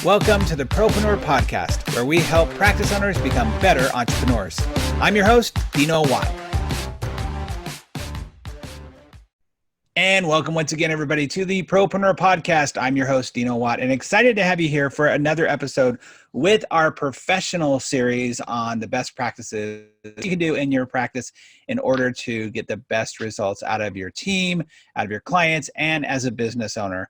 Welcome to the Propreneur Podcast, where we help practice owners become better entrepreneurs. I'm your host, Dino Watt. And welcome once again, everybody, to the Propreneur Podcast. I'm your host, Dino Watt, and excited to have you here for another episode with our professional series on the best practices you can do in your practice in order to get the best results out of your team, out of your clients, and as a business owner.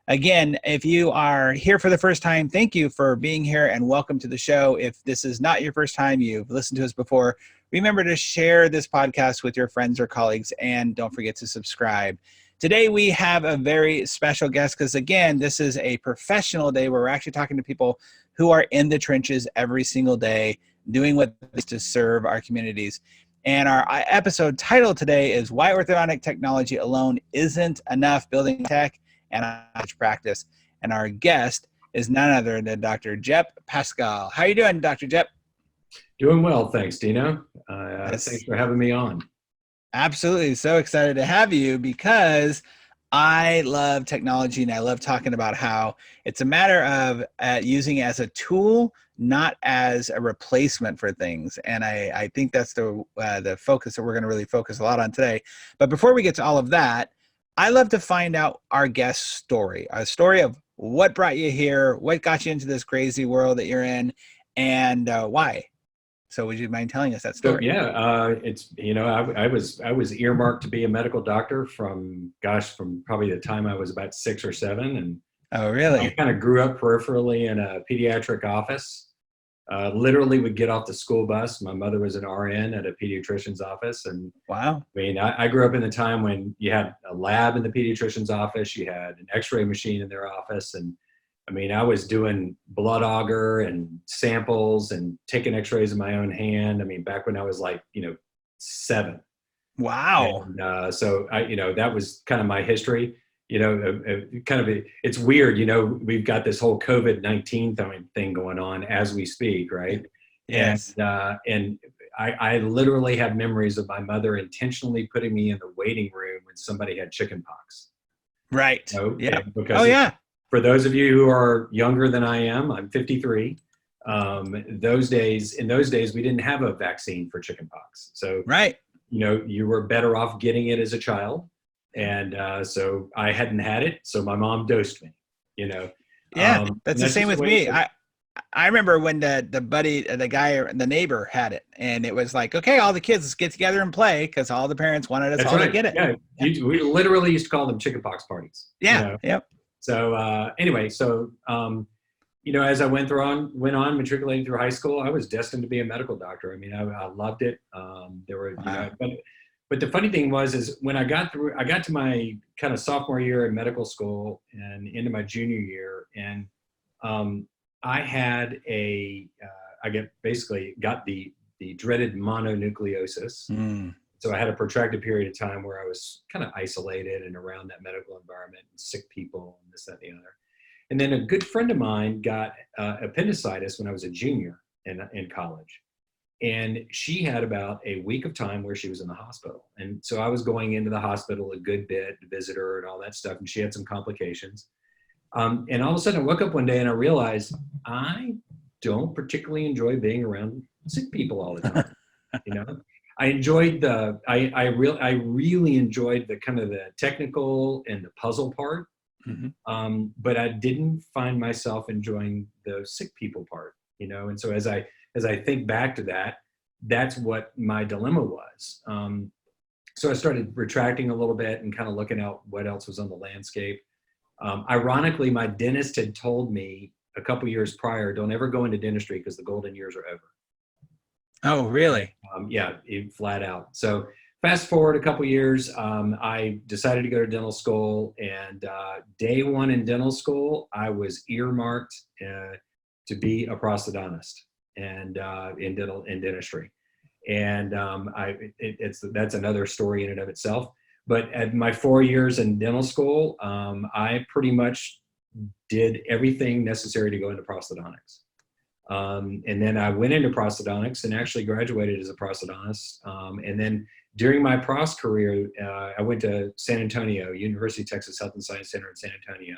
Again, if you are here for the first time, thank you for being here and welcome to the show. If this is not your first time, you've listened to us before, remember to share this podcast with your friends or colleagues, and don't forget to subscribe. Today, we have a very special guest because, again, this is a professional day where we're actually talking to people who are in the trenches every single day, doing what is to serve our communities. And our episode title today is Why Orthodontic Technology Alone Isn't Enough, Building Tech and Practice. And our guest is none other than Dr. Jep Paschal. How are you doing, Dr. Jep? Doing well, thanks, Dino. Thanks for having me on. Absolutely. So excited to have you because I love technology and I love talking about how it's a matter of using it as a tool, not as a replacement for things. And I think that's the focus that we're going to really focus a lot on today. But before we get to all of that, I love to find out our guest's story, a story of what brought you here, what got you into this crazy world that you're in, and why. So would you mind telling us that story? So, yeah, I was earmarked to be a medical doctor from probably the time I was about 6 or 7, and oh, really? I kind of grew up peripherally in a pediatric office. Literally would get off the school bus. My mother was an RN at a pediatrician's office. And wow. I mean, I grew up in the time when you had a lab in the pediatrician's office, you had an x-ray machine in their office. And I mean, I was doing blood auger and samples and taking x-rays in my own hand. I mean, back when I was 7. Wow. And so that was kind of my history. It's weird, we've got this whole COVID-19 thing going on as we speak, right? Yes. And I literally have memories of my mother intentionally putting me in the waiting room when somebody had chicken pox. Right. Yeah. Because for those of you who are younger than I am, I'm 53. In those days, we didn't have a vaccine for chicken pox. So, right. You were better off getting it as a child. And so I hadn't had it, so my mom dosed me, Yeah, that's the same with me. I remember when the neighbor had it, and it was like, okay, all the kids, let's get together and play, because all the parents wanted us all to get it. Yeah. We literally used to call them chickenpox parties. Yeah, yep. So as I went on matriculating through high school, I was destined to be a medical doctor. I mean, I loved it. But the funny thing is when I got to my kind of sophomore year in medical school and into my junior year, and I had basically got the dreaded mononucleosis. So I had a protracted period of time where I was kind of isolated and around that medical environment and sick people and this, that, and the other. And then a good friend of mine got appendicitis when I was a junior in college. And she had about a week of time where she was in the hospital. And so I was going into the hospital a good bit to visit her and all that stuff. And she had some complications. And all of a sudden I woke up one day and I realized I don't particularly enjoy being around sick people all the time. I enjoyed I really enjoyed the kind of the technical and the puzzle part. Mm-hmm. But I didn't find myself enjoying the sick people part, And so as I think back to that, that's what my dilemma was. So I started retracting a little bit and kind of looking out what else was on the landscape. Ironically, my dentist had told me a couple years prior, don't ever go into dentistry because the golden years are over. Oh, really? Yeah, flat out. So fast forward a couple years, I decided to go to dental school, and day one in dental school, I was earmarked to be a prosthodontist and in dentistry. And that's another story in and of itself. But at my 4 years in dental school, I pretty much did everything necessary to go into prosthodontics. And then I went into prosthodontics and actually graduated as a prosthodontist. And then during my pros career, I went to San Antonio, University of Texas Health and Science Center in San Antonio.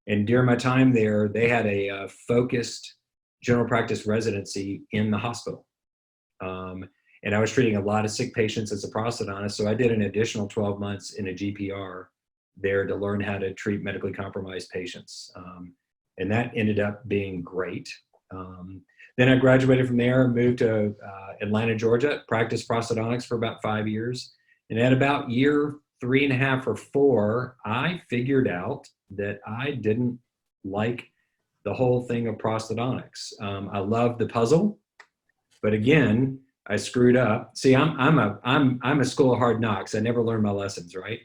And during my time there, they had a focused general practice residency in the hospital. And I was treating a lot of sick patients as a prosthodontist. So I did an additional 12 months in a GPR there to learn how to treat medically compromised patients. And that ended up being great. Then I graduated from there, moved to Atlanta, Georgia, practiced prosthodontics for about 5 years. And at about year 3.5 or 4, I figured out that I didn't like the whole thing of prosthodontics. I loved the puzzle, but again, I screwed up. See, I'm a school of hard knocks. I never learned my lessons, right?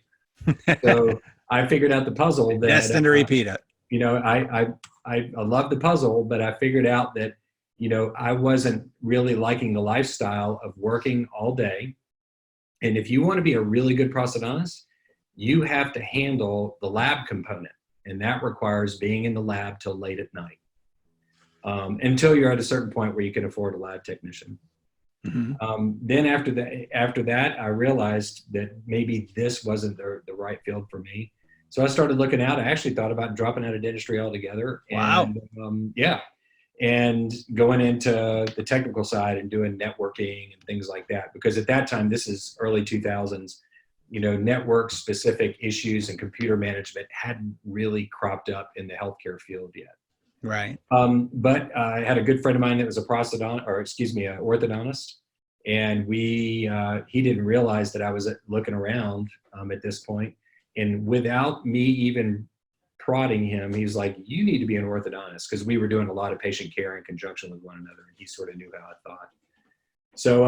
So I figured out the puzzle that destined to repeat it. I love the puzzle, but I figured out that I wasn't really liking the lifestyle of working all day. And if you want to be a really good prosthodontist, you have to handle the lab component, and that requires being in the lab till late at night, until you're at a certain point where you can afford a lab technician. Mm-hmm. Then after that, I realized that maybe this wasn't the right field for me. So I started looking out. I actually thought about dropping out of dentistry altogether. Wow. And, and going into the technical side and doing networking and things like that. Because at that time, this is early 2000s, network specific issues and computer management hadn't really cropped up in the healthcare field yet. Right. But I had a good friend of mine that was an orthodontist. And he didn't realize that I was looking around at this point. And without me even prodding him, he was like, you need to be an orthodontist, because we were doing a lot of patient care in conjunction with one another. And he sort of knew how I thought. So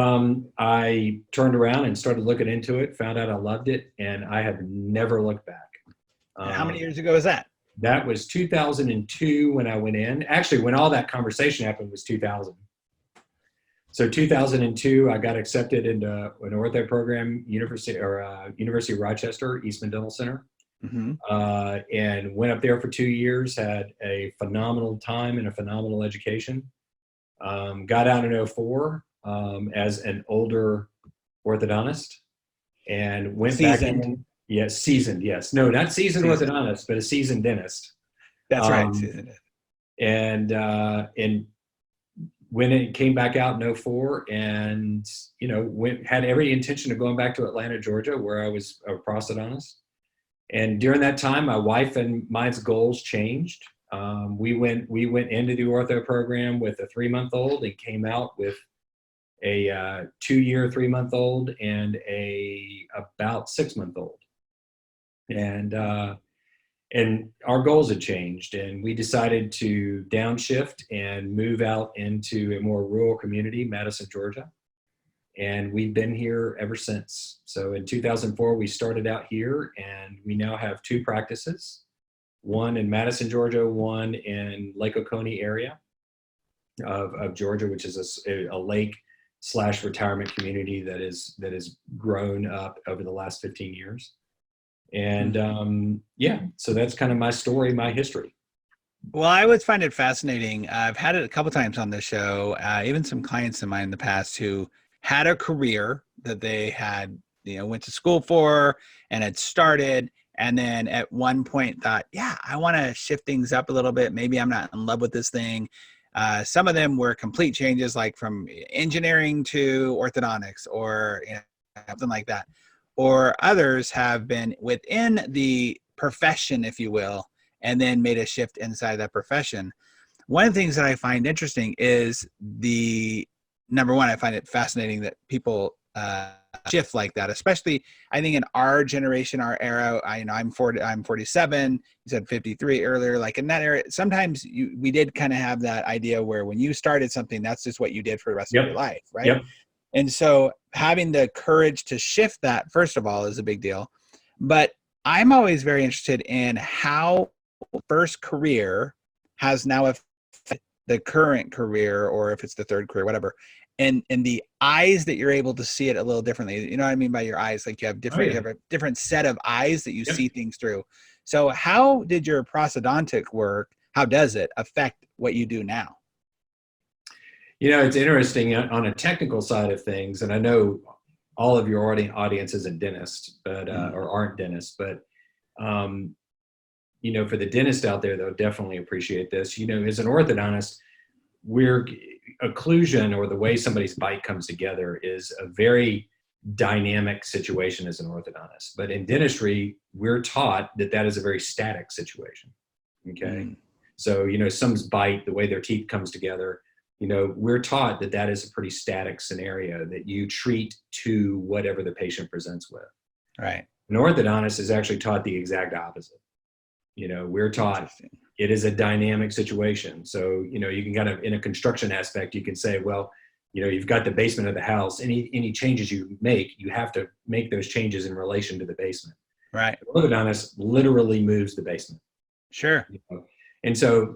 I turned around and started looking into it, found out I loved it, and I have never looked back. How many years ago was that? That was 2002 when I went in. Actually, when all that conversation happened was 2000. So 2002, I got accepted into an ortho program, University of Rochester, Eastman Dental Center, mm-hmm. And went up there for 2 years, had a phenomenal time and a phenomenal education. Got out in 2004 as an older orthodontist, and went seasoned. Back in. Yes, seasoned, yes. No, not seasoned orthodontist, but a seasoned dentist. That's right, seasoned. And when it came back out in 2004, and had every intention of going back to Atlanta, Georgia, where I was a prosthodontist. And during that time, my wife and mine's goals changed. We went into the ortho program with a 3-month-old and came out with a 2-year 3-month-old and a about 6-month-old. And our goals had changed, and we decided to downshift and move out into a more rural community, Madison, Georgia. And we've been here ever since. So in 2004, we started out here, and we now have 2 practices, one in Madison, Georgia, one in Lake Oconee area of Georgia, which is a lake/retirement community that has grown up over the last 15 years. And so that's kind of my story, my history. Well, I always find it fascinating. I've had it a couple times on the show, even some clients of mine in the past who had a career that they had, went to school for and had started. And then at one point thought, I want to shift things up a little bit. Maybe I'm not in love with this thing. Some of them were complete changes, like from engineering to orthodontics or something like that. Or others have been within the profession, if you will, and then made a shift inside that profession. One of the things that I find interesting is number one, I find it fascinating that people shift like that, especially I think in our generation, our era. I'm 47. You said 53 earlier. Like in that era, sometimes we did kind of have that idea where when you started something, that's just what you did for the rest of your life, right? Yep. And so having the courage to shift that, first of all, is a big deal. But I'm always very interested in how first career has now affected the current career, or if it's the third career, whatever. And the eyes that you're able to see it a little differently. You know what I mean by your eyes? Like you have you have a different set of eyes that you see things through. So how did your prosthodontic work, how does it affect what you do now? It's interesting on a technical side of things, and I know all of your audience isn't dentists, but or aren't dentists, but for the dentist out there, they'll definitely appreciate this. As an orthodontist, occlusion, or the way somebody's bite comes together, is a very dynamic situation as an orthodontist. But in dentistry, we're taught that is a very static situation. Okay. So, someone's bite, the way their teeth comes together, we're taught that is a pretty static scenario that you treat to whatever the patient presents with. Right. An orthodontist is actually taught the exact opposite. We're taught it is a dynamic situation. So, you can kind of, in a construction aspect, you can say, well, you've got the basement of the house. Any changes you make, you have to make those changes in relation to the basement. Right. The orthodontist literally moves the basement. Sure. And so,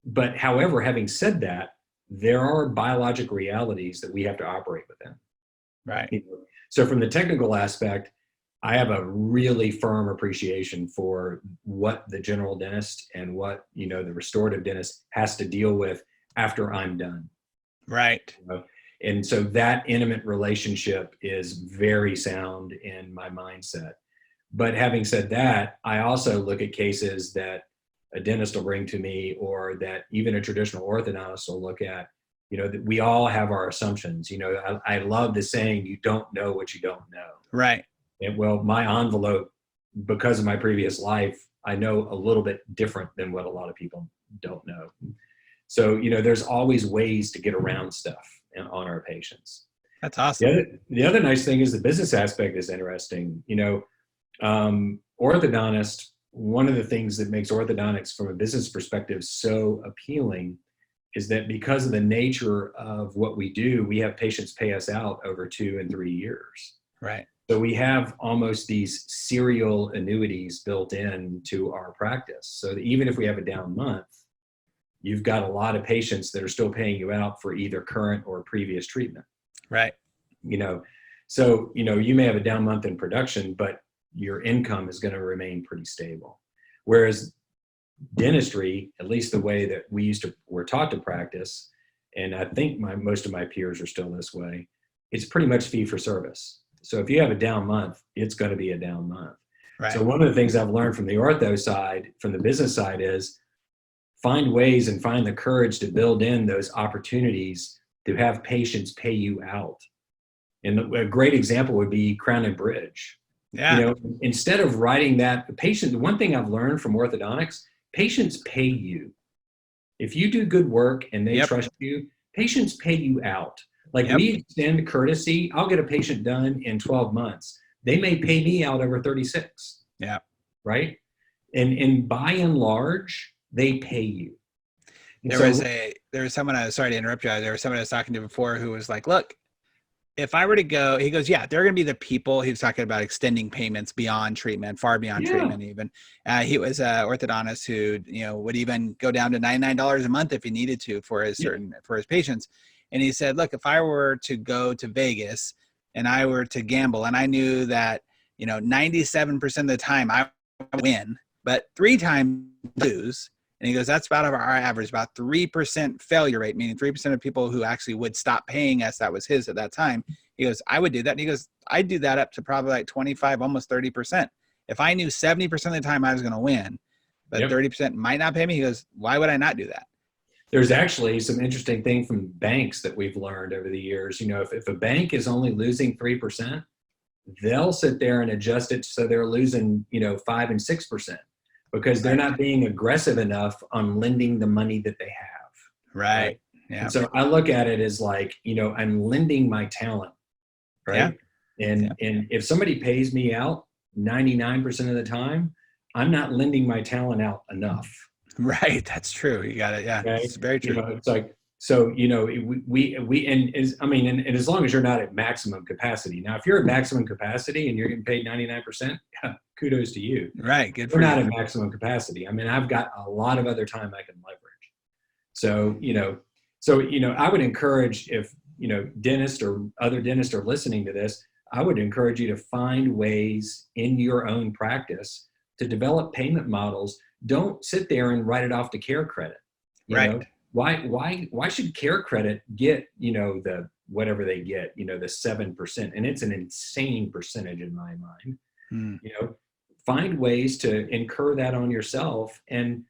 but however, having said that, there are biologic realities that we have to operate within. Right. So from the technical aspect, I have a really firm appreciation for what the general dentist and what, the restorative dentist has to deal with after I'm done. Right. And so that intimate relationship is very sound in my mindset. But having said that, I also look at cases that a dentist will bring to me, or that even a traditional orthodontist will look at, that we all have our assumptions. I love the saying, you don't know what you don't know. Right. And well, my envelope, because of my previous life, I know a little bit different than what a lot of people don't know. So, there's always ways to get around stuff on our patients. That's awesome. The other nice thing is the business aspect is interesting. Orthodontist, one of the things that makes orthodontics from a business perspective so appealing is that because of the nature of what we do, we have patients pay us out over 2 and 3 years. Right. So we have almost these serial annuities built into our practice. So that even if we have a down month, you've got a lot of patients that are still paying you out for either current or previous treatment. Right. So, you may have a down month in production, but your income is going to remain pretty stable. Whereas dentistry, at least the way that we're taught to practice, and I think most of my peers are still this way, it's pretty much fee for service. So if you have a down month, it's going to be a down month. Right. So one of the things I've learned from the ortho side, from the business side, is find ways and find the courage to build in those opportunities to have patients pay you out. And a great example would be Crown and Bridge. Yeah. Instead of writing that, the one thing I've learned from orthodontics, patients pay you. If you do good work and they trust you, patients pay you out. Like we extend courtesy. I'll get a patient done in 12 months. They may pay me out over 36. Yeah. Right. And by and large, they pay you. And there was someone, sorry to interrupt you. There was someone I was talking to before who was like, look, if I were to go, he goes, yeah, there are going to be the people. He was talking about extending payments beyond treatment, far beyond treatment even. He was an orthodontist who, would even go down to $99 a month if he needed to for his for his patients. And he said, look, if I were to go to Vegas and I were to gamble and I knew that, 97% of the time I win, but 3 times lose. And he goes, that's about our average, about 3% failure rate, meaning 3% of people who actually would stop paying us. That was his at that time. He goes, I would do that. And he goes, I'd do that up to probably like 25, almost 30%. If I knew 70% of the time I was going to win, but 30% might not pay me, he goes, why would I not do that? There's actually some interesting thing from banks that we've learned over the years. If a bank is only losing 3%, they'll sit there and adjust it so they're losing, 5 and 6%. Because they're not being aggressive enough on lending the money that they have. Right. Yeah. And so I look at it as like, I'm lending my talent. Right. Yeah. And if somebody pays me out 99% of the time, I'm not lending my talent out enough. Right. That's true. You got it. Yeah. Okay? It's very true. It's like, so, and as long as you're not at maximum capacity. Now, if you're at maximum capacity and you're getting paid 99%, kudos to you. Right. Good for We're you. not at maximum capacity. I've got a lot of other time I can leverage. So, I would encourage if, dentists or other dentists are listening to this, I would encourage you to find ways in your own practice to develop payment models. Don't sit there and write it off to care credit. You know? Why should care credit get, the whatever they get, the 7%, and it's an insane percentage in my mind. find ways to incur that on yourself and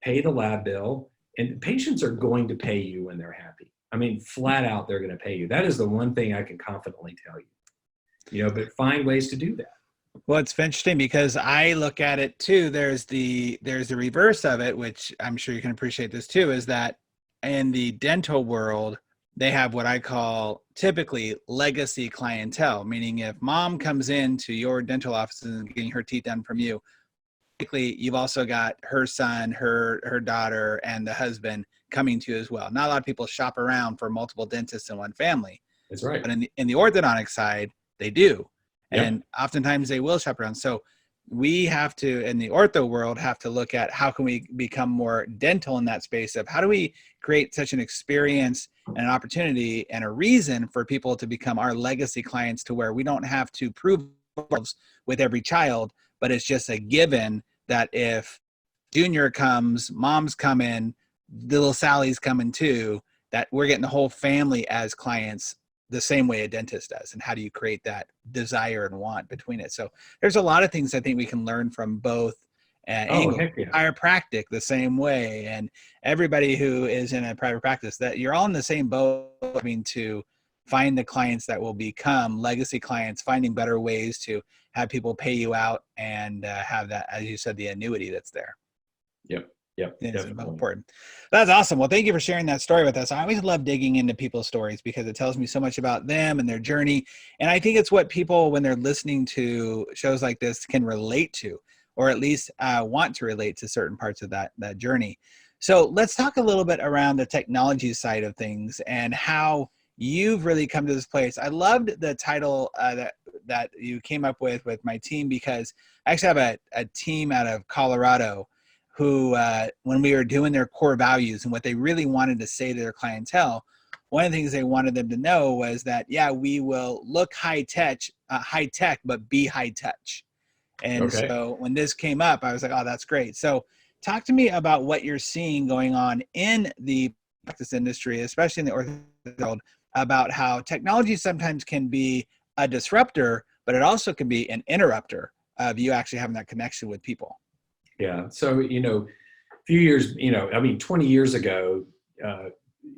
pay the lab bill. And patients are going to pay you when they're happy. I mean, flat out, they're going to pay you. That is the one thing I can confidently tell you, but find ways to do that. Well, it's interesting because I look at it too. There's the reverse of it, which I'm sure you can appreciate this too, is that in the dental world, they have what I call typically legacy clientele, meaning if mom comes into your dental office and getting her teeth done from you, typically you've also got her son, her daughter, and the husband coming to you as well. Not a lot of people shop around for multiple dentists in one family. That's right. But in the orthodontic side, they do. Yep. And oftentimes they will shop around. So we have to, in the ortho world, have to look at how can we become more dental in that space of how do we create such an experience and an opportunity and a reason for people to become our legacy clients, to where we don't have to prove ourselves with every child, but it's just a given that if junior comes, mom's coming, little Sally's coming too, that we're getting the whole family as clients the same way a dentist does. And how do you create that desire and want between it? So there's a lot of things I think we can learn from both angles. Yeah. Chiropractic the same way, and everybody who is in a private practice, that you're all in the same boat, having to find the clients that will become legacy clients, finding better ways to have people pay you out and have that, as you said, the annuity that's there. Yep. It's important. That's awesome. Well, thank you for sharing that story with us. I always love digging into people's stories because it tells me so much about them and their journey. And I think it's what people, when they're listening to shows like this, can relate to, or at least want to relate to certain parts of that journey. So let's talk a little bit around the technology side of things and how you've really come to this place. I loved the title that you came up with my team, because I actually have a team out of Colorado who, when we were doing their core values and what they really wanted to say to their clientele, one of the things they wanted them to know was that, yeah, we will look high tech, but be high touch. And so when this came up, I was like, oh, that's great. So talk to me about what you're seeing going on in the practice industry, especially in the orthodontic world, about how technology sometimes can be a disruptor, but it also can be an interrupter of you actually having that connection with people. Yeah. So, a few years, 20 years ago,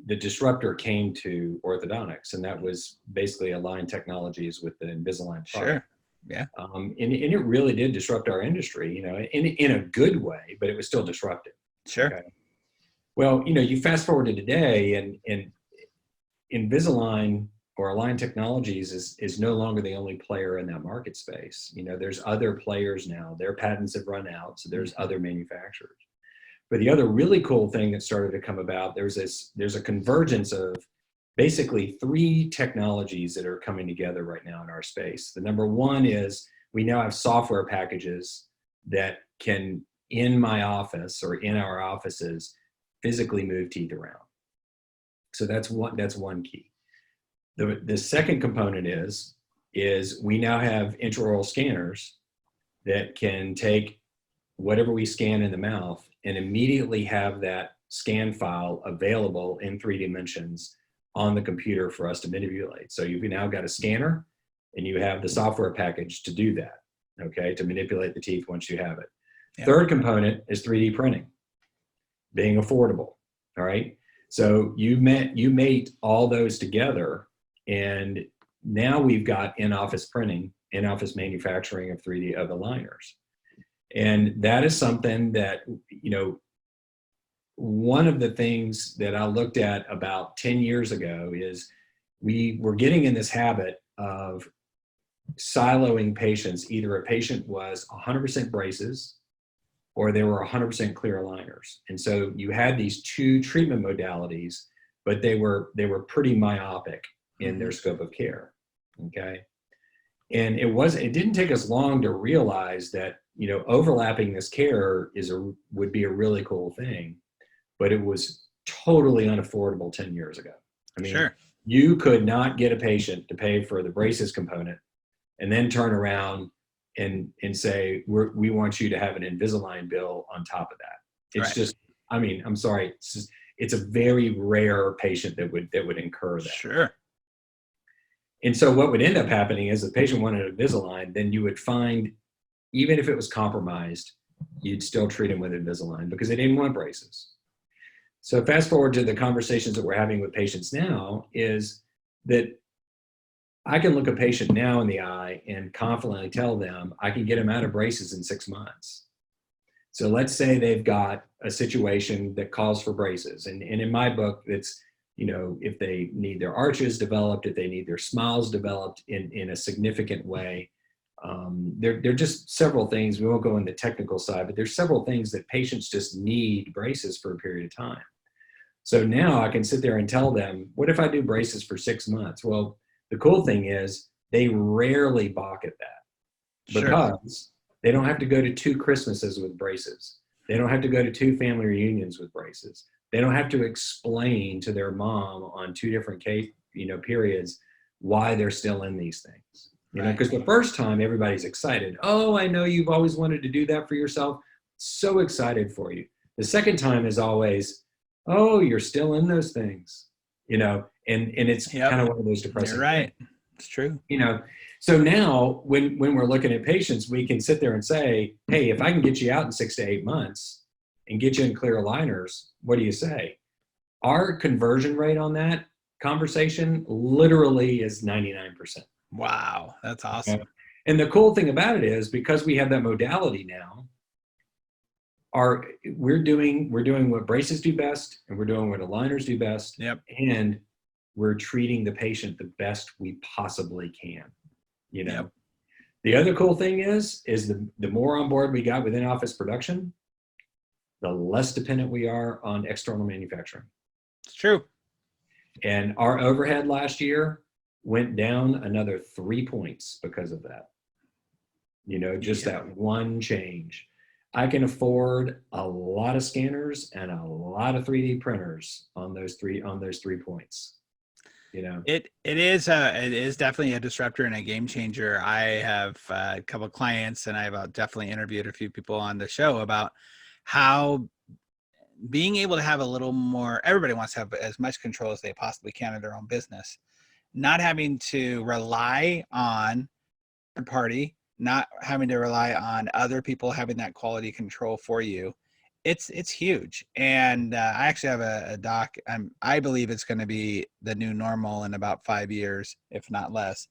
the disruptor came to orthodontics, and that was basically Align Technologies with the Invisalign product. Sure. Yeah. And it really did disrupt our industry, in a good way, but it was still disruptive. Sure. Okay? Well, you fast forward to today, and Invisalign or Align Technologies is no longer the only player in that market space. There's other players now. Their patents have run out, so there's other manufacturers. But the other really cool thing that started to come about, there's a convergence of basically three technologies that are coming together right now in our space. The number one is we now have software packages that can, in my office or in our offices, physically move teeth around. So that's one key. The second component is we now have intraoral scanners that can take whatever we scan in the mouth and immediately have that scan file available in 3 dimensions on the computer for us to manipulate. So you've now got a scanner and you have the software package to do that, okay, to manipulate the teeth once you have it. Yeah. Third component is 3D printing, being affordable, all right? So you mate all those together, and now we've got in-office printing, in-office manufacturing of 3D of aligners. And that is something that, one of the things that I looked at about 10 years ago is we were getting in this habit of siloing patients. Either a patient was 100% braces or they were 100% clear aligners. And so you had these two treatment modalities, but they were pretty myopic in their scope of care, okay? And it didn't take us long to realize that, overlapping this care would be a really cool thing, but it was totally unaffordable 10 years ago. I mean, sure. You could not get a patient to pay for the braces component and then turn around and say, we want you to have an Invisalign bill on top of that. It's right. Just, I'm sorry, it's a very rare patient that would incur that. Sure. And so what would end up happening is the patient wanted Invisalign, then you would find even if it was compromised, you'd still treat them with Invisalign because they didn't want braces. So fast forward to the conversations that we're having with patients now is that I can look a patient now in the eye and confidently tell them I can get them out of braces in 6 months. So let's say they've got a situation that calls for braces. And in my book, it's, if they need their arches developed, if they need their smiles developed in a significant way, there are just several things. We won't go into the technical side, but there's several things that patients just need braces for a period of time. So now I can sit there and tell them, what if I do braces for 6 months? Well, the cool thing is they rarely balk at that because they don't have to go to 2 Christmases with braces. They don't have to go to 2 family reunions with braces. They don't have to explain to their mom on 2 different periods why they're still in these things. Because the first time everybody's excited. Oh, I know you've always wanted to do that for yourself. So excited for you. The second time is always, oh, you're still in those things, and it's kind of one of those depressing You're right. things. It's true. So now when we're looking at patients, we can sit there and say, hey, if I can get you out in 6 to 8 months and get you in clear aligners, what do you say? Our conversion rate on that conversation literally is 99%. Wow, that's awesome. And the cool thing about it is because we have that modality now, we're doing what braces do best, and we're doing what aligners do best. Yep. And we're treating the patient the best we possibly can. Yep. The other cool thing is the more on board we got within office production, the less dependent we are on external manufacturing. It's true. And our overhead last year went down another 3 points because of that. That one change. I can afford a lot of scanners and a lot of 3D printers on those 3 points. It is definitely a disruptor and a game changer. I have a couple of clients, and I've definitely interviewed a few people on the show about how being able to have a little more, everybody wants to have as much control as they possibly can in their own business, not having to rely on third party, not having to rely on other people having that quality control for you. It's huge. And I actually have a doc. I believe it's going to be the new normal in about 5 years, if not less,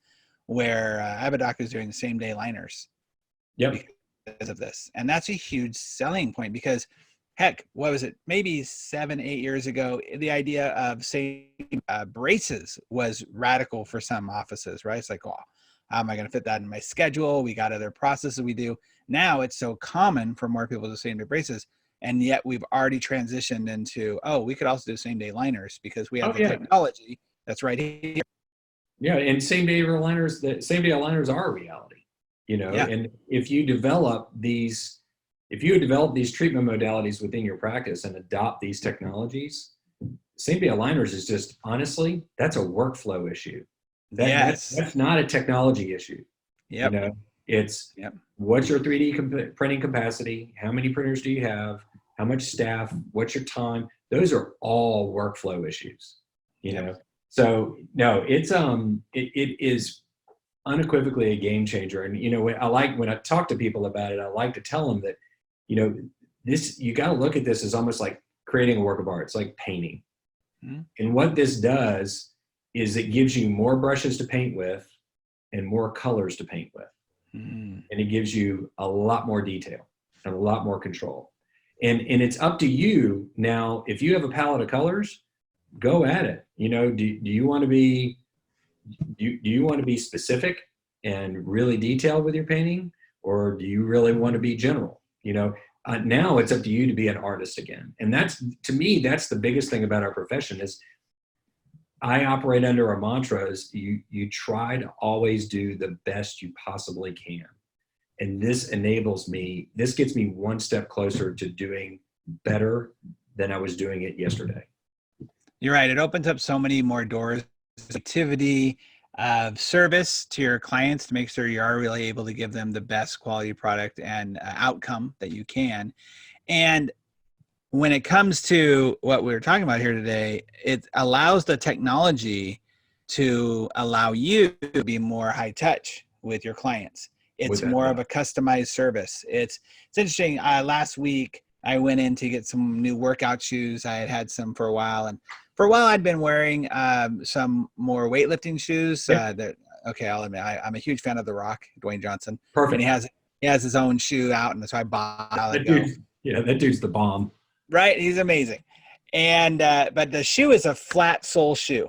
where I have a doc who's doing the same day liners. Yep. Because of this. And that's a huge selling point because heck, what was it? Maybe 7, 8 years ago, the idea of saying braces was radical for some offices, right? It's like, oh, how am I going to fit that in my schedule? We got other processes we do. Now it's so common for more people to say into braces. And yet we've already transitioned into, oh, we could also do same day liners because we have technology that's right here. Yeah. And same day aligners are a reality, and if you develop these treatment modalities within your practice and adopt these technologies, same day aligners is just, honestly, that's a workflow issue. That's not a technology issue. Yep. It's what's your 3D printing capacity? How many printers do you have? How much staff? What's your time? Those are all workflow issues. So no, it's it is unequivocally a game changer. And when I talk to people about it, I like to tell them that you got to look at this as almost like creating a work of art. It's like painting. Mm-hmm. And what this does is it gives you more brushes to paint with and more colors to paint with. Mm. And it gives you a lot more detail and a lot more control. And it's up to you now. If you have a palette of colors, go at it. Do you want to be specific and really detailed with your painting, or do you really want to be general? Now it's up to you to be an artist again. And to me, that's the biggest thing about our profession is I operate under a mantra is you try to always do the best you possibly can. And this gets me one step closer to doing better than I was doing it yesterday. You're right. It opens up so many more doors, activity, service to your clients to make sure you are really able to give them the best quality product and outcome that you can. And when it comes to what we're talking about here today, it allows the technology to allow you to be more high touch with your clients. It's more of a customized service. It's interesting. Last week I went in to get some new workout shoes. I had some for a while, and for a while I'd been wearing some more weightlifting shoes. Okay, I'll admit I'm a huge fan of The Rock, Dwayne Johnson. Perfect. And he has his own shoe out, and so I bought it. That dude's the bomb. Right, he's amazing. And but the shoe is a flat sole shoe,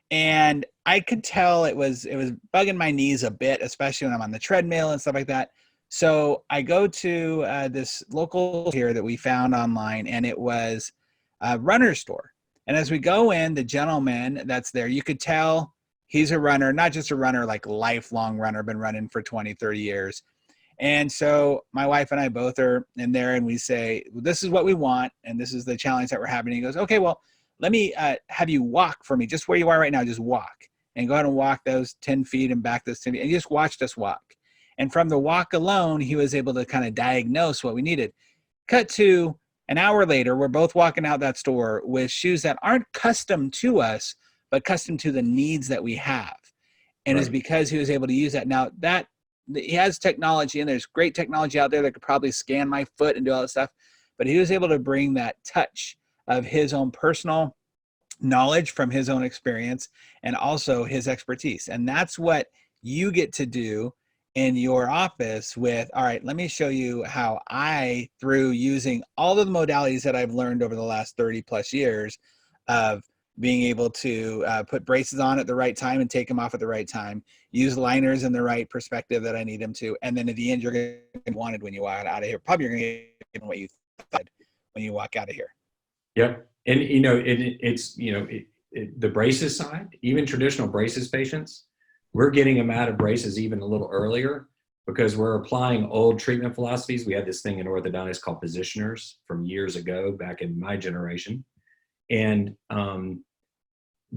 and I could tell it was bugging my knees a bit, especially when I'm on the treadmill and stuff like that. So I go to this local here that we found online, and it was a runner store. And as we go in, the gentleman that's there, you could tell he's a runner, not just a runner, like lifelong runner, been running for 20, 30 years. And so my wife and I both are in there, and we say, well, this is what we want, and this is the challenge that we're having. And he goes, okay, well, let me have you walk for me, just where you are right now, just walk. And go ahead and walk those 10 feet and back those 10 feet. And he just watched us walk. And from the walk alone, he was able to kind of diagnose what we needed. Cut to an hour later, we're both walking out that store with shoes that aren't custom to us, but custom to the needs that we have. And it's because he was able to use that. Now, that he has technology, and there's great technology out there that could probably scan my foot and do all that stuff. But he was able to bring that touch of his own personal knowledge from his own experience and also his expertise. And that's what you get to do in your office with, all right, let me show you how I, through using all of the modalities that I've learned over the last 30 plus years of being able to put braces on at the right time and take them off at the right time, use liners in the right perspective that I need them to. And then at the end, you're going to be wanted when you walk out of here. Probably you're going to get what you thought when you walk out of here. Yep. And, the braces side, even traditional braces patients, we're getting them out of braces even a little earlier because we're applying old treatment philosophies. We had this thing in orthodontics called positioners from years ago, back in my generation. And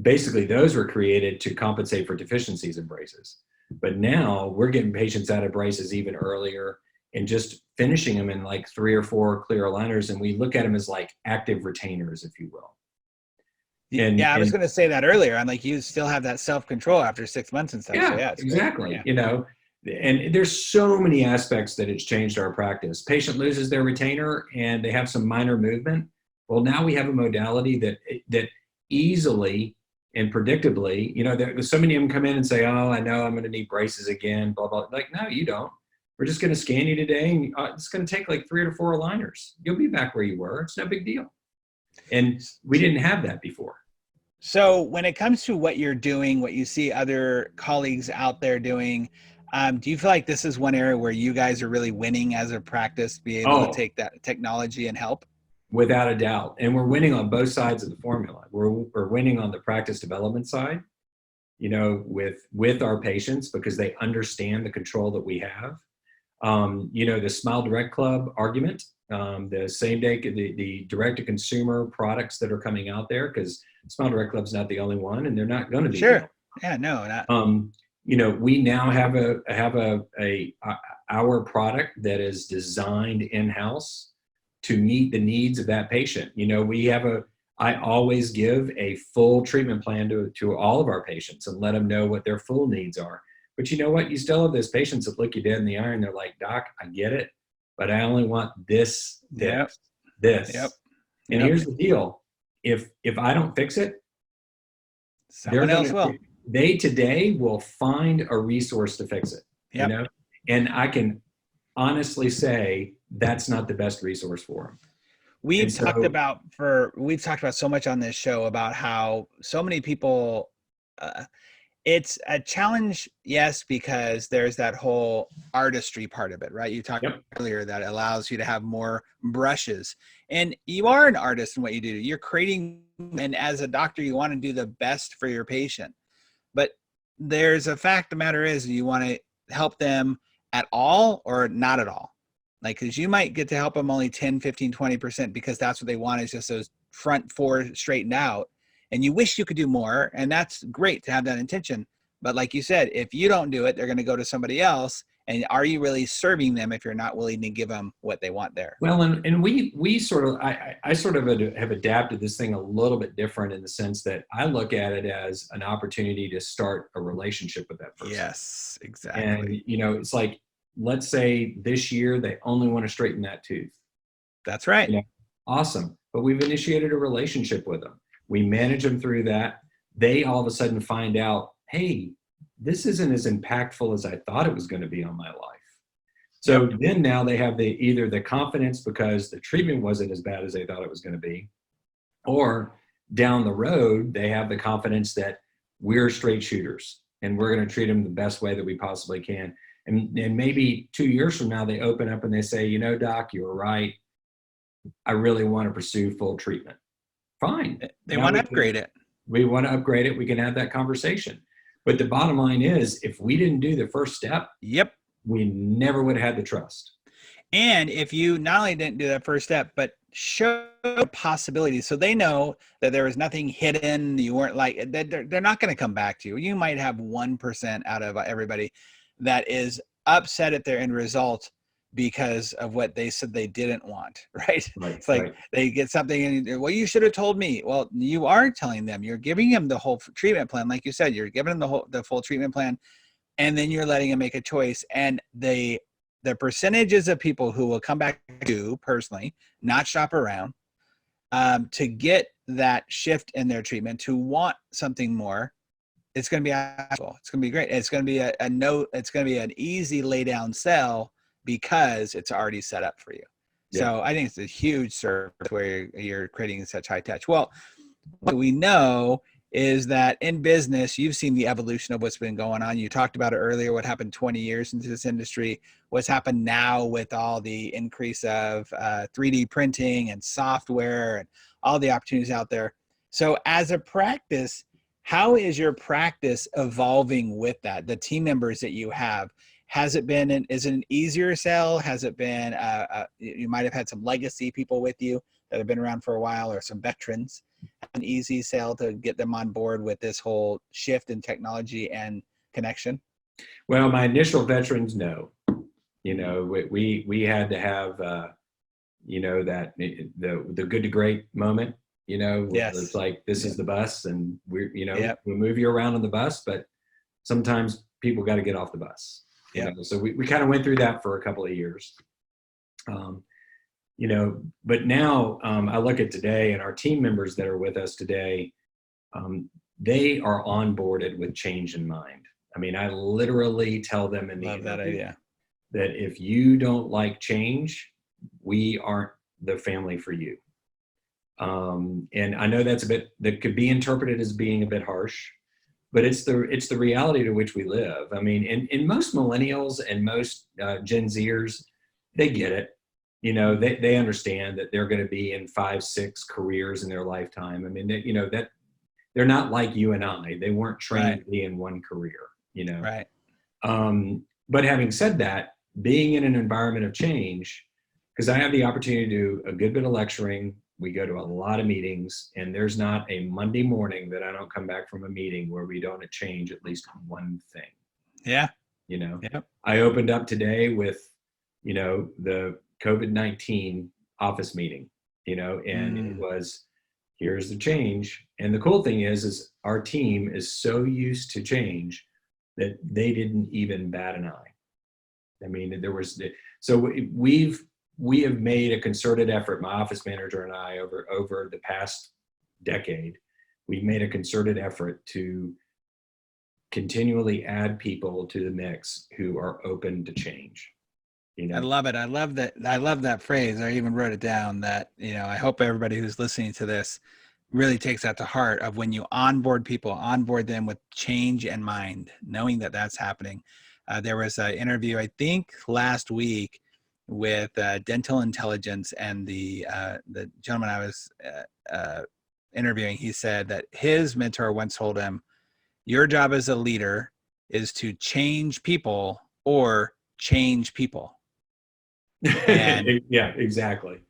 basically those were created to compensate for deficiencies in braces. But now we're getting patients out of braces even earlier and just finishing them in like 3 or 4 clear aligners. And we look at them as like active retainers, if you will. I was going to say that earlier. I'm like, you still have that self-control after 6 months and stuff. Yeah, so exactly. Yeah. And there's so many aspects that it's changed our practice. Patient loses their retainer and they have some minor movement. Well, now we have a modality that easily and predictably, there's so many of them come in and say, oh, I know I'm going to need braces again, blah, blah. Like, no, you don't. We're just going to scan you today, and it's going to take like 3 or 4 aligners. You'll be back where you were. It's no big deal. And we didn't have that before. So when it comes to what you're doing, what you see other colleagues out there doing, do you feel like this is one area where you guys are really winning as a practice, be able to take that technology and help? Without a doubt. And we're winning on both sides of the formula. We're winning on the practice development side, with our patients because they understand the control that we have. The Smile Direct Club argument, the same day, the direct to consumer products that are coming out there, because Smile Direct Club's not the only one, and they're not going to be. Sure. Yeah, no. Not. We now have our product that is designed in-house to meet the needs of that patient. I always give a full treatment plan to all of our patients and let them know what their full needs are. But you know what? You still have those patients that look you dead in the eye and they're like, Doc, I get it, but I only want this. Yep. And here's the deal. If I don't fix it, someone else will. They today will find a resource to fix it. Yep. And I can honestly say that's not the best resource for them. We've talked about so much on this show about how so many people, it's a challenge, yes, because there's that whole artistry part of it, right? You talked earlier that allows you to have more brushes, and you are an artist in what you do. You're creating, and as a doctor, you want to do the best for your patient. But there's a fact of the matter is you want to help them at all or not at all. Like, because you might get to help them only 10, 15, 20% because that's what they want is just those front 4 straightened out. And you wish you could do more. And that's great to have that intention. But like you said, if you don't do it, they're going to go to somebody else. And are you really serving them if you're not willing to give them what they want there? Well, and we sort of, I sort of have adapted this thing a little bit different in the sense that I look at it as an opportunity to start a relationship with that person. Yes, exactly. And, it's like, let's say this year they only want to straighten that tooth. That's right. You know, awesome. But we've initiated a relationship with them. We manage them through that. They all of a sudden find out, hey, this isn't as impactful as I thought it was going to be on my life. So then now they have either the confidence because the treatment wasn't as bad as they thought it was going to be, or down the road, they have the confidence that we're straight shooters and we're going to treat them the best way that we possibly can. And maybe 2 years from now, they open up and they say, you know, doc, you were right. I really want to pursue full treatment. Fine. They want to upgrade it. We want to upgrade it. We can have that conversation. But the bottom line is, if we didn't do the first step, we never would have had the trust. And if you not only didn't do that first step, but show possibilities, so they know that there was nothing hidden, you weren't like, they're not going to come back to you. You might have 1% out of everybody that is upset at their end result because of what they said they didn't want, right? It's like they get something and, well, you should have told me. Well, you are telling them, you're giving them the whole treatment plan. Like you said, you're giving them the full treatment plan, and then you're letting them make a choice. And the percentages of people who will come back to you personally, not shop around, to get that shift in their treatment, to want something more, it's going to be actual. It's going to be great. It's going to be it's going to be an easy lay down sell because it's already set up for you. Yeah. So I think it's a huge service where you're creating such high touch. Well, what we know is that in business, you've seen the evolution of what's been going on. You talked about it earlier, what happened 20 years into this industry, what's happened now with all the increase of 3D printing and software and all the opportunities out there. So as a practice, how is your practice evolving with that? The team members that you have, is it an easier sell? Has it been, you might've had some legacy people with you that have been around for a while, or some veterans, an easy sale to get them on board with this whole shift in technology and connection? Well, my initial veterans, no. You know, we had to have, you know, that the good to great moment. You know, it's like, this is the bus, and we're, you know, we'll move you around on the bus, but sometimes people got to get off the bus. You know? So we kind of went through that for a couple of years. You know, but now I look at today, and our team members that are with us today, they are onboarded with change in mind. I mean, I literally tell them in the interview that if you don't like change, we aren't the family for you. And I know that could be interpreted as being a bit harsh, but it's the reality to which we live. I mean, in most millennials and most Gen Zers, they get it. You know, they understand that they're going to be in 5-6 careers in their lifetime. I mean, you know, that they're not like you and I. They weren't trained to be in one career, you know. Right. But having said that, being in an environment of change, because I have the opportunity to do a good bit of lecturing, we go to a lot of meetings, and there's not a Monday morning that I don't come back from a meeting where we don't change at least one thing. Yeah. You know, I opened up today with, you know, the COVID-19 office meeting, you know, and it was, here's the change. And the cool thing is our team is so used to change that they didn't even bat an eye. I mean, so we have made a concerted effort, my office manager and I, over the past decade, we've made a concerted effort to continually add people to the mix who are open to change. You know? I love it. I love that. I love that phrase. I even wrote it down that, you know, I hope everybody who's listening to this really takes that to heart, of when you onboard people, onboard them with change in mind, knowing that that's happening. There was an interview, I think last week, with Dental Intelligence, and the gentleman I was interviewing, he said that his mentor once told him, your job as a leader is to change people or change people. And, yeah, exactly.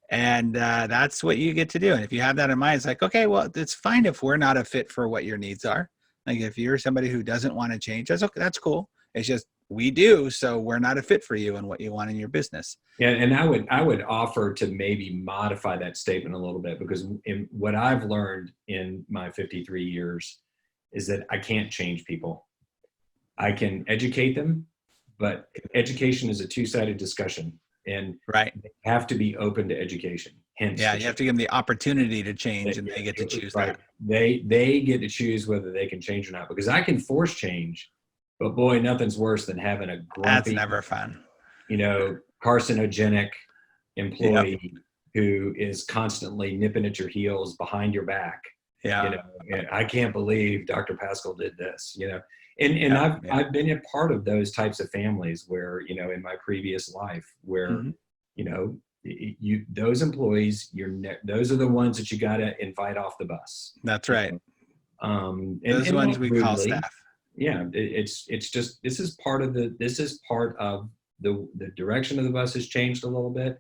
And that's what you get to do. And if you have that in mind, it's like, okay, well, it's fine if we're not a fit for what your needs are. Like if you're somebody who doesn't want to change, that's okay, that's cool. It's just, we do, so we're not a fit for you and what you want in your business. Yeah, and I would offer to maybe modify that statement a little bit, because in what I've learned in my 53 years is that I can't change people. I can educate them, but education is a two-sided discussion, and Right. they have to be open to education. Hence, Yeah, you have to give them the opportunity to change, and they get to change. choose Right. that. They get to choose whether they can change or not, because I can force change, but boy, nothing's worse than having a That's grumpy, never fun. carcinogenic Yep. employee who is constantly nipping at your heels behind your back. Yeah. I can't believe Dr. Paschal did this, and Yeah. I've been a part of those types of families where, in my previous life where, Mm-hmm. those employees, those are the ones that you got to invite off the bus. That's right. And Those ones not we call rudely. staff. Yeah, it's just, this is part of the direction of the bus has changed a little bit.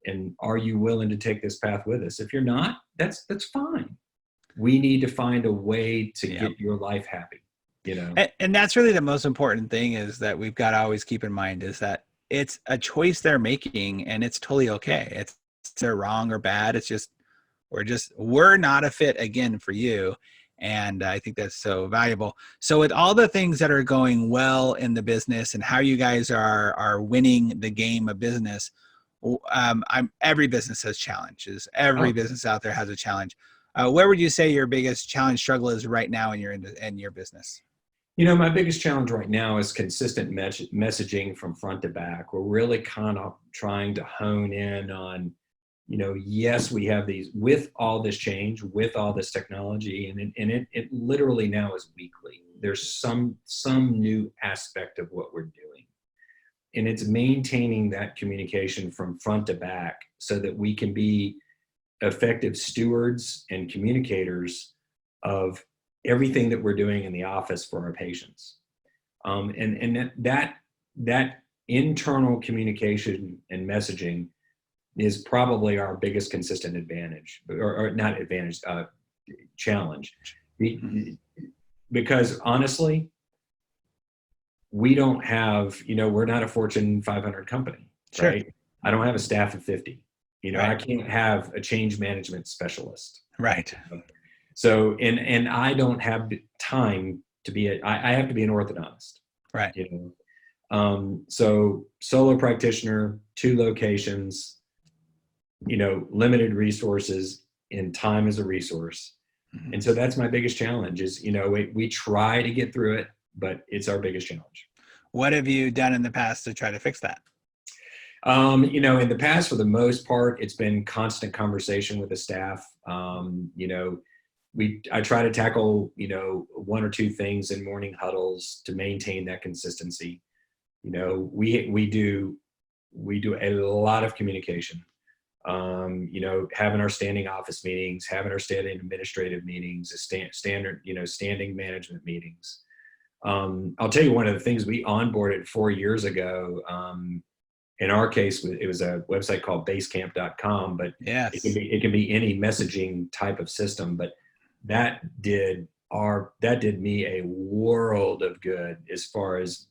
And are you willing to take this path with us? If you're not, that's fine. We need to find a way to get your life happy, And that's really the most important thing, is that we've got to always keep in mind is that it's a choice they're making, and it's totally okay. It's they're wrong or bad. It's just we're not a fit again for you. And I think that's so valuable. So with all the things that are going well in the business and how you guys are winning the game of business, every business has challenges. Every business out there has a challenge. Where would you say your biggest challenge struggle is right now in your business? My biggest challenge right now is consistent messaging from front to back. We're really kind of trying to hone in on, yes, we have these, with all this change, with all this technology, and it literally now is weekly. There's some new aspect of what we're doing. And it's maintaining that communication from front to back so that we can be effective stewards and communicators of everything that we're doing in the office for our patients. And that internal communication and messaging is probably our biggest consistent advantage, or not advantage, challenge. Because honestly, we don't have, we're not a Fortune 500 company, Sure. right? I don't have a staff of 50. Right. I can't have a change management specialist. Right. So, and I don't have time to be I have to be an orthodontist. Right. So solo practitioner, 2 locations, limited resources, and time as a resource. Mm-hmm. And so that's my biggest challenge is, we try to get through it, but it's our biggest challenge. What have you done in the past to try to fix that? In the past, for the most part, it's been constant conversation with the staff. I try to tackle, 1 or 2 things in morning huddles to maintain that consistency. We do a lot of communication. Having our standing office meetings, having our standing administrative meetings, standard, standing management meetings. I'll tell you, one of the things we onboarded 4 years ago, in our case, it was a website called basecamp.com, but yes, it can be any messaging type of system. But that did me a world of good as far as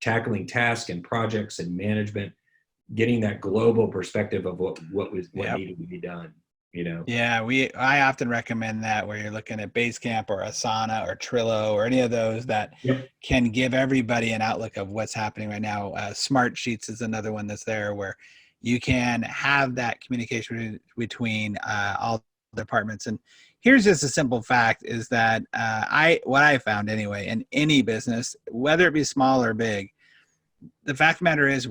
tackling tasks and projects and management, getting that global perspective of what needed to be done. Yeah, I often recommend that, where you're looking at Basecamp or Asana or Trello or any of those that can give everybody an outlook of what's happening right now. Smart Sheets is another one that's there, where you can have that communication between all departments. And here's just a simple fact is that what I found anyway, in any business, whether it be small or big, the fact of the matter is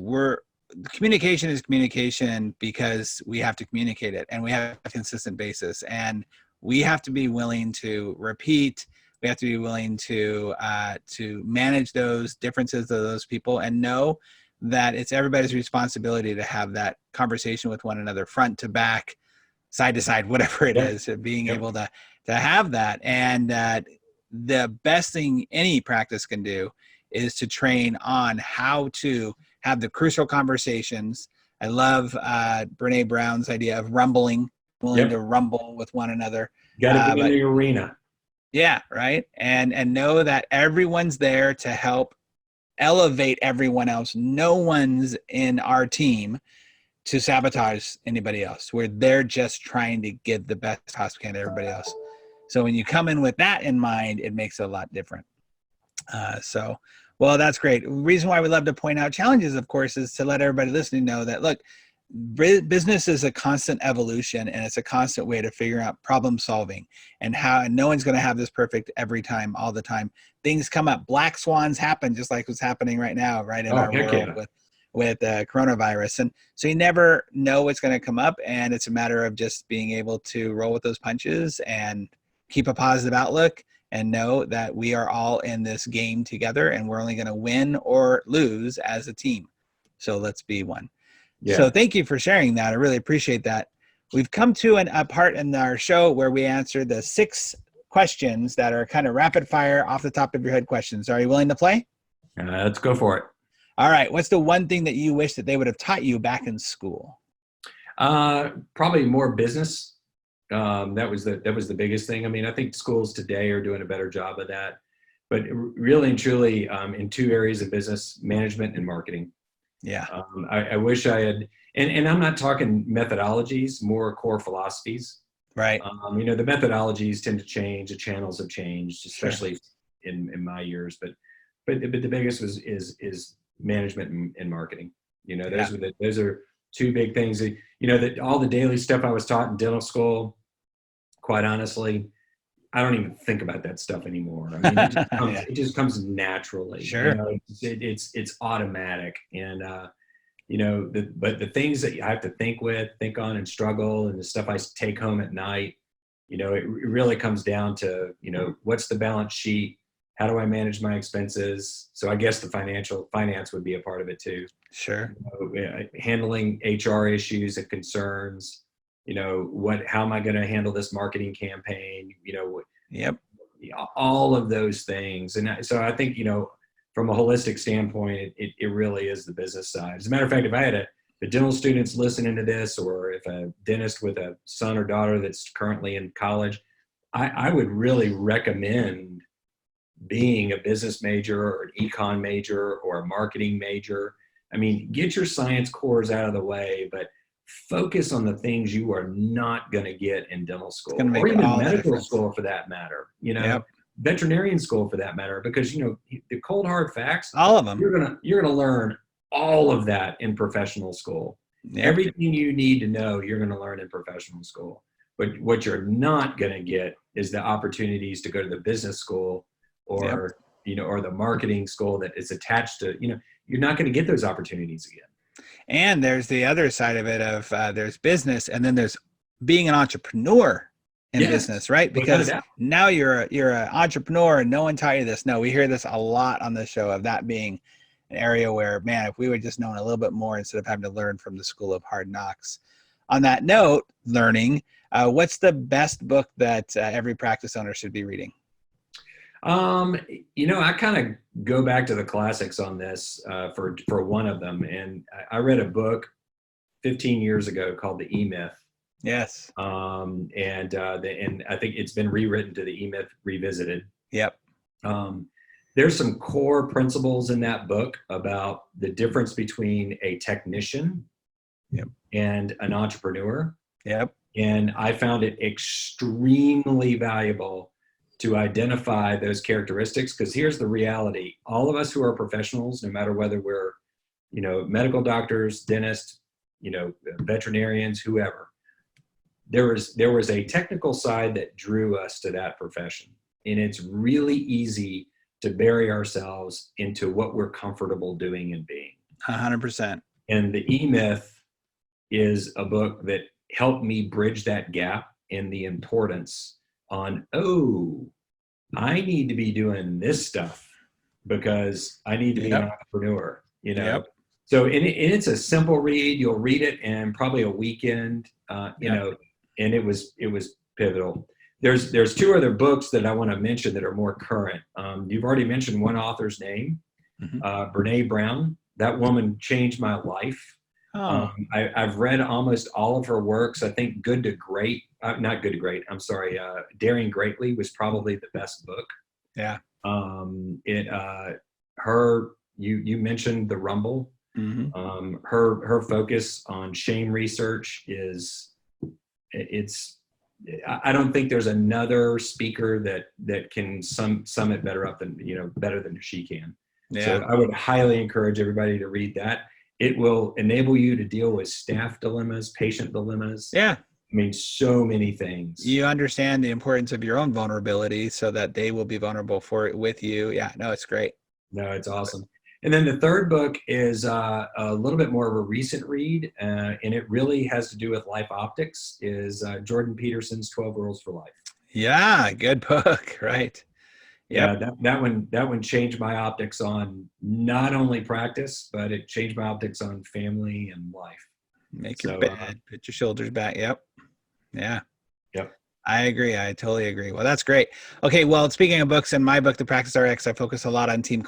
communication is communication because we have to communicate it, and we have a consistent basis, and we have to be willing to repeat. We have to be willing to manage those differences of those people, and know that it's everybody's responsibility to have that conversation with one another, front to back, side to side, whatever it is, being able to have that. And the best thing any practice can do is to train on how to have the crucial conversations. I love Brene Brown's idea of rumbling, willing to rumble with one another. Got to be in the arena. Yeah, right. And know that everyone's there to help elevate everyone else. No one's in our team to sabotage anybody else. Where they're just trying to give the best possible can to everybody else. So when you come in with that in mind, it makes it a lot different. Well, that's great. The reason why we love to point out challenges, of course, is to let everybody listening know that, look, business is a constant evolution, and it's a constant way to figure out problem solving and and no one's going to have this perfect every time, all the time. Things come up. Black swans happen, just like what's happening right now, right in Oh, our heck world yeah. with coronavirus. And so you never know what's going to come up, and it's a matter of just being able to roll with those punches and keep a positive outlook and know that we are all in this game together, and we're only going to win or lose as a team. So let's be one. So Yeah. thank you for sharing that. I really appreciate that. We've come to a part in our show where we answer the 6 questions that are kind of rapid fire, off the top of your head questions. Are you willing to play? Let's go for it. All right. What's the one thing that you wish that they would have taught you back in school? Probably more business. That was the biggest thing. I mean, I think schools today are doing a better job of that, but really and truly, in 2 areas of business: management and marketing. Yeah. I wish I had, and I'm not talking methodologies, more core philosophies. Right. The methodologies tend to change, the channels have changed, Sure. especially in my years. But the biggest is management and marketing. Those are 2 big things. That all the daily stuff I was taught in dental school, quite honestly, I don't even think about that stuff anymore. I mean, it just comes naturally. Sure. It's automatic, and but the things that I have to think on and struggle, and the stuff I take home at night, it really comes down to, what's the balance sheet? How do I manage my expenses? So I guess the finance would be a part of it too. Sure. Handling HR issues and concerns. How am I going to handle this marketing campaign? Yep. All of those things. And so I think, from a holistic standpoint, it really is the business side. As a matter of fact, if I had the dental students listening to this, or if a dentist with a son or daughter that's currently in college, I would really recommend being a business major or an econ major or a marketing major. I mean, get your science cores out of the way, but focus on the things you are not going to get in dental school, or even medical school for that matter, Yep. veterinarian school for that matter, because, the cold hard facts, all of them, you're going to learn all of that in professional school. Yep. Everything you need to know, you're going to learn in professional school. But what you're not going to get is the opportunities to go to the business school or, or the marketing school that is attached to, you're not going to get those opportunities again. And there's the other side of it of there's business, and then there's being an entrepreneur in business, right? Because now you're an entrepreneur, and no one taught you this. No, we hear this a lot on the show of that being an area where, man, if we would just known a little bit more instead of having to learn from the school of hard knocks. On that note, learning, what's the best book that every practice owner should be reading? I kind of go back to the classics on this for one of them. And I read a book 15 years ago called The E-Myth. Yes. And I think it's been rewritten to The E-Myth Revisited. Yep. There's some core principles in that book about the difference between a technician and an entrepreneur. Yep. And I found it extremely valuable to identify those characteristics, because here's the reality. All of us who are professionals, no matter whether we're, medical doctors, dentists, veterinarians, whoever, there was a technical side that drew us to that profession. And it's really easy to bury ourselves into what we're comfortable doing and being. 100%. And The E-Myth is a book that helped me bridge that gap in the importance on, I need to be doing this stuff because I need to be an entrepreneur, So, and it's a simple read. You'll read it in probably a weekend, and it was pivotal. There's 2 other books that I want to mention that are more current. You've already mentioned one author's name, Brene Brown. That woman changed my life. I've read almost all of her works. I think Good to Great, not Good to Great, I'm sorry, Daring Greatly was probably the best book. Yeah. You mentioned The Rumble. Her focus on shame research it's I don't think there's another speaker that can sum it better up than, better than she can. Yeah. So I would highly encourage everybody to read that. It will enable you to deal with staff dilemmas, patient dilemmas. Yeah. I mean, so many things. You understand the importance of your own vulnerability so that they will be vulnerable for it with you. Yeah, no, it's great. No, it's awesome. And then the third book is a little bit more of a recent read, and it really has to do with life optics, is Jordan Peterson's 12 Rules for Life. Yeah, good book, right. Yep. Yeah, that one changed my optics on not only practice, but it changed my optics on family and life. Make your bed, put your shoulders back. Yep. Yeah. Yep. I agree. I totally agree. Well, that's great. Okay. Well, speaking of books, in my book, The Practice RX, I focus a lot on team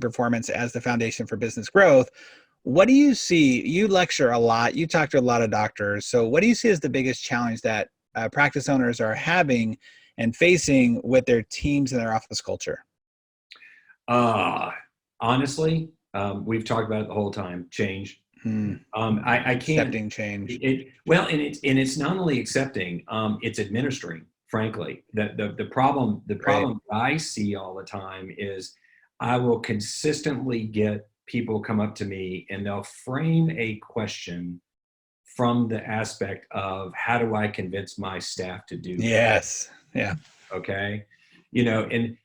performance as the foundation for business growth. What do you see? You lecture a lot. You talk to a lot of doctors. So what do you see as the biggest challenge that practice owners are having and facing with their teams and their office culture? Honestly, we've talked about it the whole time. Change. I can't. Accepting change. And it's not only accepting, it's administering. Frankly, the problem I see all the time is I will consistently get people come up to me and they'll frame a question from the aspect of, how do I convince my staff to do that? Yes. Yeah. Okay. And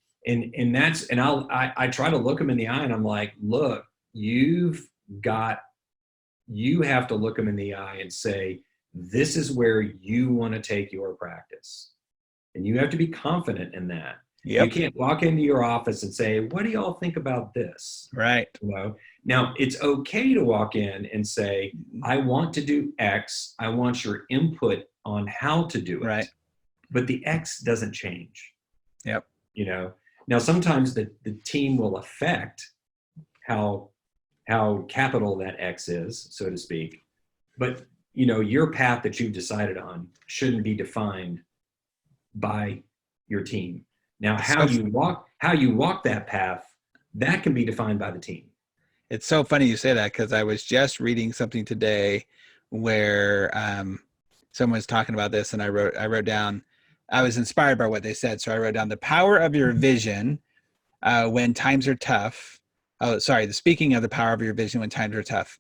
I try to look them in the eye and I'm like, look, you have to look them in the eye and say, this is where you want to take your practice. And you have to be confident in that. Yep. You can't walk into your office and say, what do y'all think about this? Right. Now it's okay to walk in and say, I want to do X. I want your input on how to do it. Right. But the X doesn't change. Yep. Now sometimes the team will affect how capital that X is, so to speak. But your path that you've decided on shouldn't be defined by your team. Now, how you walk that path, that can be defined by the team. It's so funny you say that, because I was just reading something today where someone was talking about this, and I wrote down, I was inspired by what they said. So I wrote down the power of your vision when times are tough. Oh, sorry. Speaking of the power of your vision when times are tough,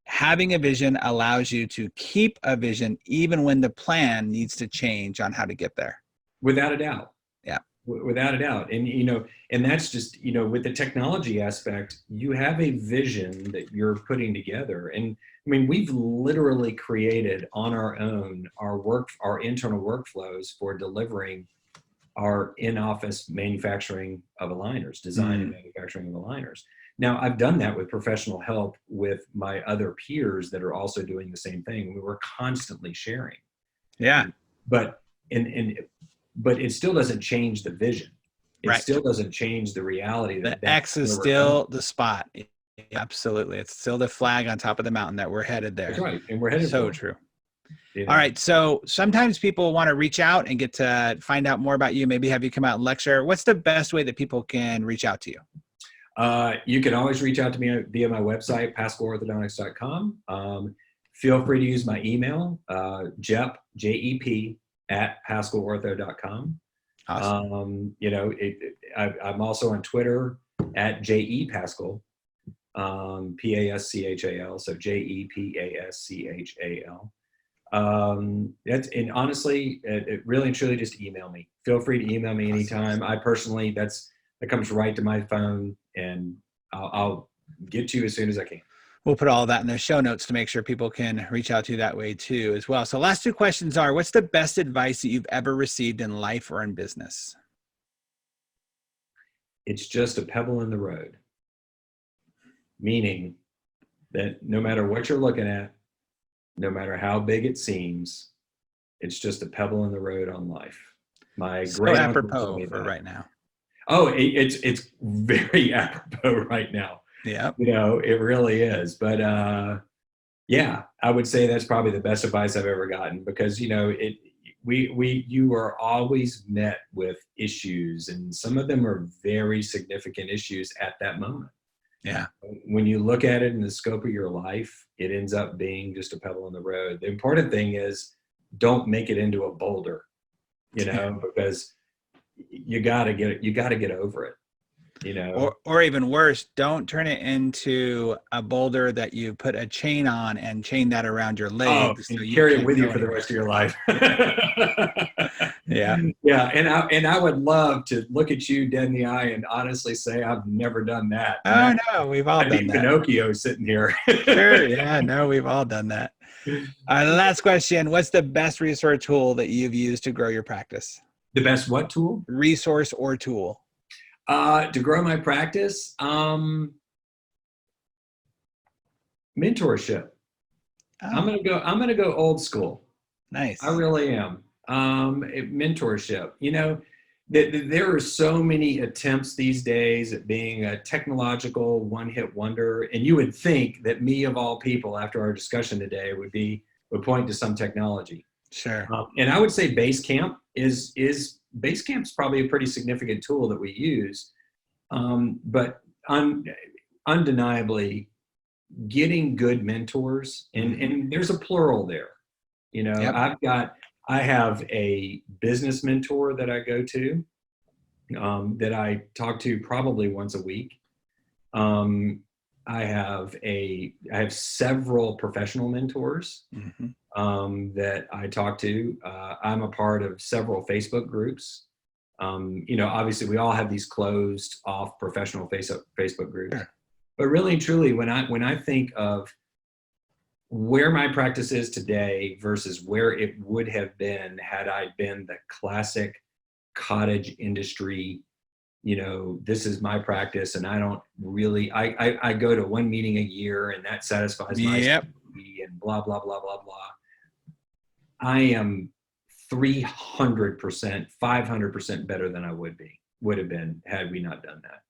having a vision allows you to keep a vision even when the plan needs to change on how to get there. Without a doubt. Yeah. Without a doubt. And that's just, with the technology aspect, you have a vision that you're putting together. And I mean, we've literally created on our own our internal workflows for delivering our in-office manufacturing of aligners, design and manufacturing of aligners. Now, I've done that with professional help with my other peers that are also doing the same thing. We were constantly sharing. Yeah. But it still doesn't change the vision. It still doesn't change the reality. The X is still the spot. Absolutely. It's still the flag on top of the mountain that we're headed there. That's right. And we're headed so true. All right. So sometimes people want to reach out and get to find out more about you, maybe have you come out and lecture. What's the best way that people can reach out to you? You can always reach out to me via my website, PaschalOrthodontics.com. Feel free to use my email, Jep, J-E-P, @PaschalOrtho.com. Awesome. I'm also on Twitter @JEPaschal, P-A-S-C-H-A-L. So J-E-P-A-S-C-H-A-L. And honestly, it really and truly just email me. Feel free to email me anytime. I personally, that comes right to my phone, and I'll get to you as soon as I can. We'll put all of that in the show notes to make sure people can reach out to you that way too as well. So last two questions are, what's the best advice that you've ever received in life or in business? It's just a pebble in the road. Meaning that no matter what you're looking at, no matter how big it seems, it's just a pebble in the road on life. So apropos for right now. Oh, it's very apropos right now. Yeah. It really is. But yeah, I would say that's probably the best advice I've ever gotten, because you are always met with issues, and some of them are very significant issues at that moment. Yeah. When you look at it in the scope of your life, it ends up being just a pebble in the road. The important thing is don't make it into a boulder, because you got to get over it, Or even worse, don't turn it into a boulder that you put a chain on and chain that around your legs. And So you carry it can't with you go for the anywhere. rest of your life. Yeah. Yeah. And I would love to look at you dead in the eye and honestly say, I've never done that. Oh no, we've all I'd done be that. Pinocchio sitting here. Sure. Yeah. No, we've all done that. Last question. What's the best resource tool that you've used to grow your practice? The best what tool? Resource or tool? To grow my practice, mentorship. Oh, I'm gonna go old school. nice. I really am. Mentorship. There are so many attempts these days at being a technological one-hit wonder, and you would think that me of all people, after our discussion today, would point to some technology. Sure. And I would say Basecamp is Basecamp's probably a pretty significant tool that we use, but undeniably, getting good mentors, and there's a plural there. Yep. I have a business mentor that I go to, that I talk to probably once a week. I have several professional mentors, that I talk to. I'm a part of several Facebook groups. Obviously we all have these closed off professional Facebook groups, Sure. but really and truly, when I think of where my practice is today versus where it would have been had I been the classic cottage industry, this is my practice, and I don't really, I go to one meeting a year and that satisfies my Yep. and blah, blah, blah, blah, blah. I am 300%, 500% better than I would have been had we not done that.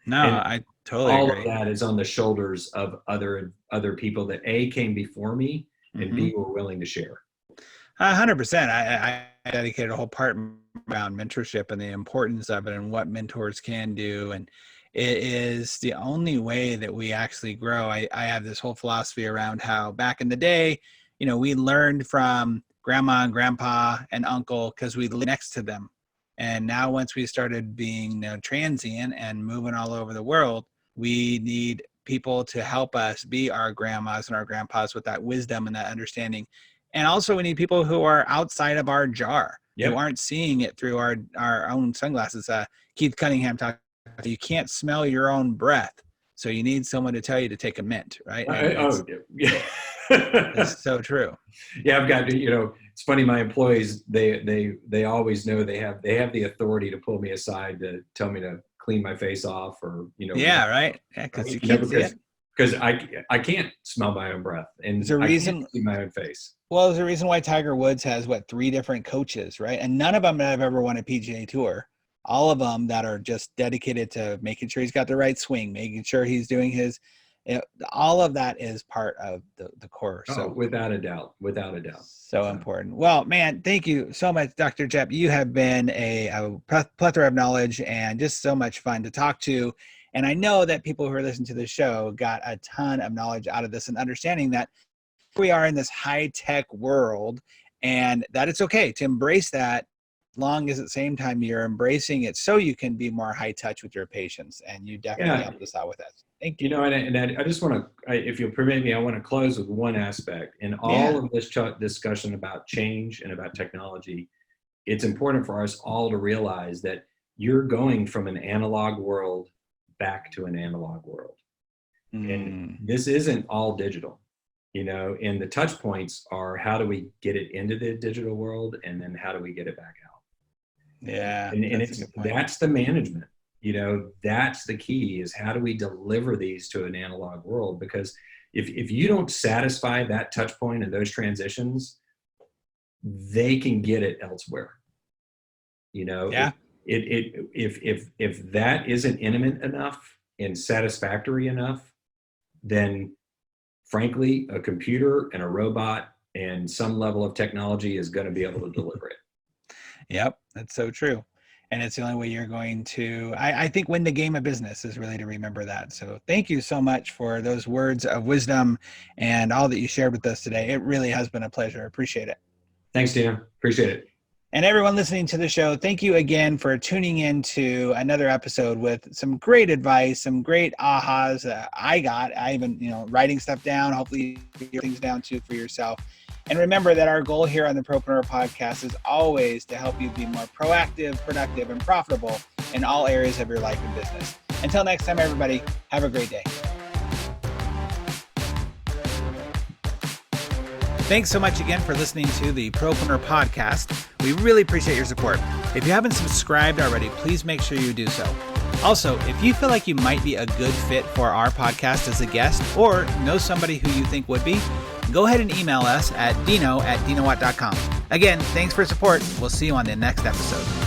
No, And I totally all agree. of that is on the shoulders of other people that A, came before me, and B, were willing to share. 100%. I dedicated a whole part around mentorship and the importance of it and what mentors can do. And it is the only way that we actually grow. I have this whole philosophy around how back in the day, we learned from grandma and grandpa and uncle because we lived next to them. And now once we started being transient and moving all over the world, we need people to help us be our grandmas and our grandpas with that wisdom and that understanding. And also we need people who are outside of our jar, who aren't seeing it through our own sunglasses. Keith Cunningham talked about, you can't smell your own breath. So you need someone to tell you to take a mint, right? Yeah. It's so true. Yeah, I've got to, it's funny, my employees, they always know they have the authority to pull me aside to tell me to clean my face off, or Yeah, right. Yeah, because you can't see it. Because I can't smell my own breath, and There's a reason, I can't see my own face. Well, there's a reason why Tiger Woods has 3 different coaches, right? And none of them have ever won a PGA Tour. All of them that are just dedicated to making sure he's got the right swing, making sure he's doing his. All of that is part of the core. So without a doubt. So important. Well, man, thank you so much, Dr. Jepp. You have been a plethora of knowledge and just so much fun to talk to. And I know that people who are listening to the show got a ton of knowledge out of this, and understanding that we are in this high-tech world, and that it's okay to embrace that, as long as at the same time you're embracing it so you can be more high touch with your patients. And you definitely helped us out with that. Thank you. And I just want to, if you'll permit me, I want to close with one aspect. In all of this discussion about change and about technology, it's important for us all to realize that you're going from an analog world back to an analog world. And this isn't all digital, and the touch points are, how do we get it into the digital world, and then how do we get it back out? Yeah. And that's the management. That's the key, is how do we deliver these to an analog world? Because if you don't satisfy that touch point and those transitions, they can get it elsewhere. If that isn't intimate enough and satisfactory enough, then frankly, a computer and a robot and some level of technology is going to be able to deliver it. Yep, that's so true. And it's the only way you're going to, I think, win the game of business, is really to remember that. So thank you so much for those words of wisdom and all that you shared with us today. It really has been a pleasure. Appreciate it. Thanks, Dino. Appreciate it. And everyone listening to the show, thank you again for tuning in to another episode with some great advice, some great ahas that I got. I even, writing stuff down. Hopefully you get things down too for yourself. And remember that our goal here on the Propreneur Podcast is always to help you be more proactive, productive, and profitable in all areas of your life and business. Until next time, everybody, have a great day. Thanks so much again for listening to the Propreneur Podcast. We really appreciate your support. If you haven't subscribed already, please make sure you do so. Also, if you feel like you might be a good fit for our podcast as a guest or know somebody who you think would be, go ahead and email us at dino@dinowatt.com. Again, thanks for support. We'll see you on the next episode.